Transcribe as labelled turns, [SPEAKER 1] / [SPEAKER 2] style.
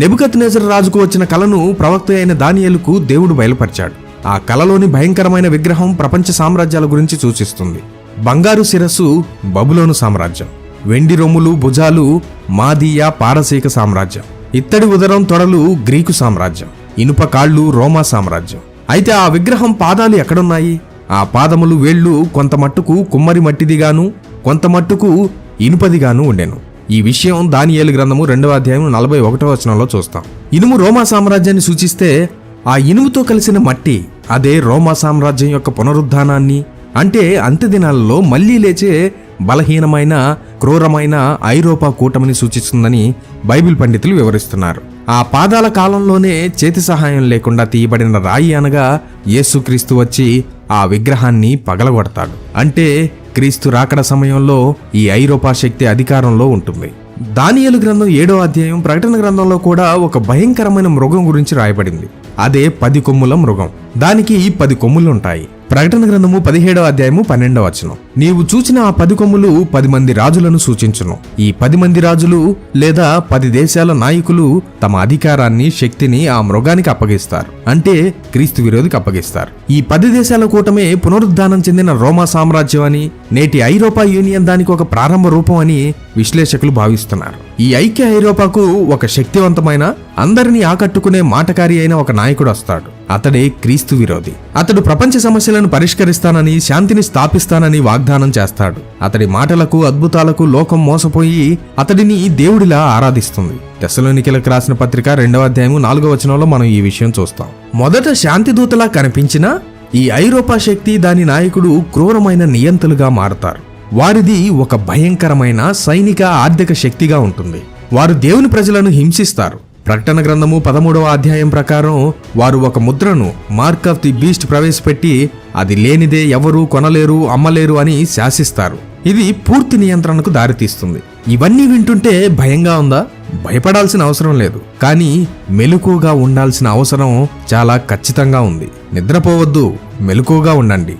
[SPEAKER 1] నెబుకద్నెజరు రాజుకు వచ్చిన కలను ప్రవక్త అయిన దానియేలుకు దేవుడు బయలుపరిచాడు. ఆ కలలోని భయంకరమైన విగ్రహం ప్రపంచ సామ్రాజ్యాల గురించి సూచిస్తుంది. బంగారు శిరస్సు బబులోను సామ్రాజ్యం, వెండి రొమ్ములు భుజాలు మాదీయ పారసీక సామ్రాజ్యం, ఇత్తడి ఉదరం తొడలు గ్రీకు సామ్రాజ్యం, ఇనుప కాళ్ళు రోమా సామ్రాజ్యం. అయితే ఆ విగ్రహం పాదాలు ఎక్కడున్నాయి? ఆ పాదములు వేళ్లు కొంత మట్టుకు కుమ్మరి మట్టిదిగాను కొంత మట్టుకు ఇనుపదిగాను ఉండెను. ఈ విషయం దానియేలు గ్రంథము 2వ అధ్యాయం 41వ వచనంలో చూస్తాం. ఇనుము రోమా సామ్రాజ్యాన్ని సూచిస్తే ఆ ఇనుముతో కలిసిన మట్టి అదే రోమా సామ్రాజ్యం యొక్క పునరుద్ధానాన్ని, అంటే అంత్యదినాలలో మళ్లీ లేచే బలహీనమైన క్రూరమైన ఐరోపా కూటమిని సూచిస్తుందని బైబిల్ పండితులు వివరిస్తున్నారు. ఆ పాదాల కాలంలోనే చేతి సహాయం లేకుండా తీయబడిన రాయి అనగా యేసుక్రీస్తు వచ్చి ఆ విగ్రహాన్ని పగలగొడతాడు. అంటే క్రీస్తు రాకడ సమయంలో ఈ ఐరోపా శక్తి అధికారంలో ఉంటుంది. దానియేలు గ్రంథం 7వ అధ్యాయం ప్రకటన గ్రంథంలో కూడా ఒక భయంకరమైన మృగం గురించి రాయబడింది. అదే 10 కొమ్ముల మృగం. దానికి 10 కొమ్ములుంటాయి. ప్రకటన గ్రంథము 17వ అధ్యాయము 12వ వచనం. నీవు చూచిన ఆ 10 కొమ్ములు 10 మంది రాజులను సూచించును. ఈ 10 మంది రాజులు లేదా 10 దేశాల నాయకులు తమ అధికారాన్ని శక్తిని ఆ మృగానికి అప్పగిస్తారు. అంటే క్రీస్తు విరోధికి అప్పగిస్తారు. ఈ 10 దేశాల కూటమే పునరుద్ధానం చెందిన రోమా సామ్రాజ్యం అని, నేటి ఐరోపా యూనియన్ దానికి ఒక ప్రారంభ రూపం అని విశ్లేషకులు భావిస్తున్నారు. ఈ ఐక్య ఐరోపాకు ఒక శక్తివంతమైన అందరినీ ఆకట్టుకునే మాటకారి అయిన ఒక నాయకుడు వస్తాడు. అతడే క్రీస్తు విరోధి. అతడు ప్రపంచ సమస్యలను పరిష్కరిస్తానని, శాంతిని స్థాపిస్తానని వాగ్దానం చేస్తాడు. అతడి మాటలకు అద్భుతాలకు లోకం మోసపోయి అతడిని దేవుడిలా ఆరాధిస్తుంది. తెస్సలోనికీయులకు రాసిన పత్రిక 2వ అధ్యాయం 4వ వచనంలో మనం ఈ విషయం చూస్తాం. మొదట శాంతి దూతలా కనిపించినా ఈ ఐరోపా శక్తి దాని నాయకుడు క్రూరమైన నియంతలుగా మారతారు. వారిది ఒక భయంకరమైన సైనిక ఆర్థిక శక్తిగా ఉంటుంది. వారు దేవుని ప్రజలను హింసిస్తారు. ప్రకటన గ్రంథము 13వ అధ్యాయం ప్రకారం వారు ఒక ముద్రను మార్క్ ఆఫ్ ది బీస్ట్ ప్రవేశపెట్టి అది లేనిదే ఎవరూ కొనలేరు అమ్మలేరు అని శాసిస్తారు. ఇది పూర్తి నియంత్రణకు దారితీస్తుంది. ఇవన్నీ వింటుంటే భయంగా ఉందా? భయపడాల్సిన అవసరం లేదు. కానీ మెలకువగా ఉండాల్సిన అవసరం చాలా ఖచ్చితంగా ఉంది. నిద్రపోవద్దు, మెలకువగా ఉండండి.